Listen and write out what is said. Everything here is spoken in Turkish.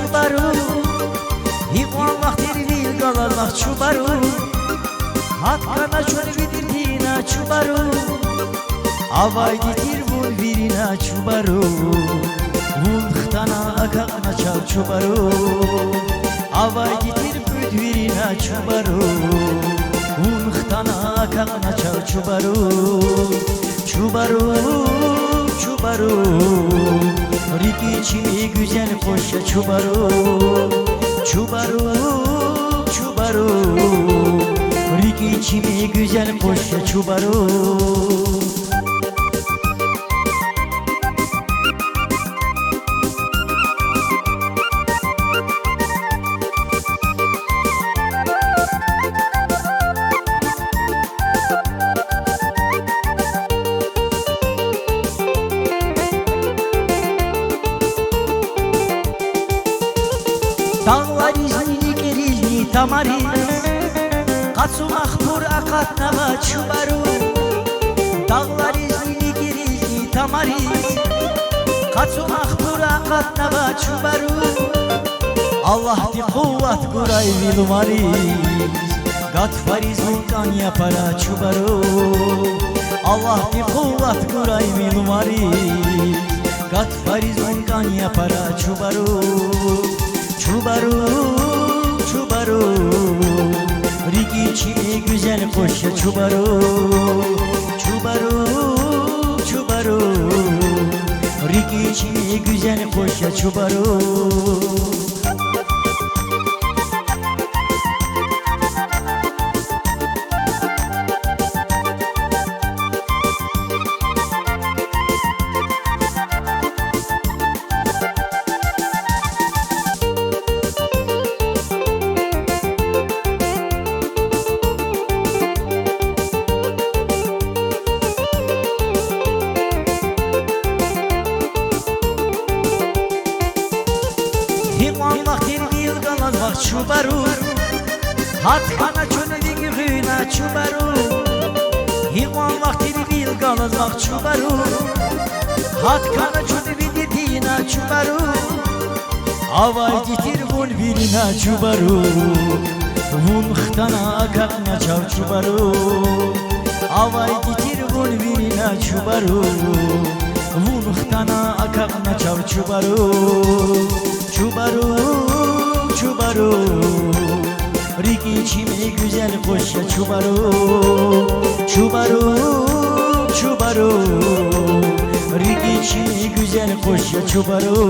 çubaru Hikman vakti değil kalalmak çubaru Hakkana çöl bidirdiğine çubaru Avay getir vur birine çubaru Vundıktana akakna çal çubaru Avay getir büt birine çubaru Vundıktana akakna çal çubaru Çubaru, çubaru Riki içimi güzel koşa çubaru Çubaru, çubaru Riki içimi güzel koşa çubaru Dağlar izni gerizni tamariz Katsumak tur akat nava çubaru Dağlar izni gerizni tamariz Katsumak tur akat nava çubaru Allah di kuvvet kuray vilumariz Gat fariz vulkan yapara çubaru Allah di kuvvet kuray vilumariz Gat fariz vulkan yapara çubaru Çubaru, çubaru Riki içimi güzel koşa çubaru Çubaru, çubaru Riki içimi güzel koşa çubaru Hikman vaktin değil kalazmak çubaru Hatkana çönedik hüna çubaru Hikman vaktin değil kalazmak çubaru Hatkana çönedik dina çubaru Avay getir vun birina çubaru Vun hıhtana akakna çav çubaru Avay getir vun birina çubaru Vun hıhtana akakna çav çubaru Çubaru, çubaru Riki içimi güzel koşa çubaru Çubaru, çubaru Riki içimi güzel koşa çubaru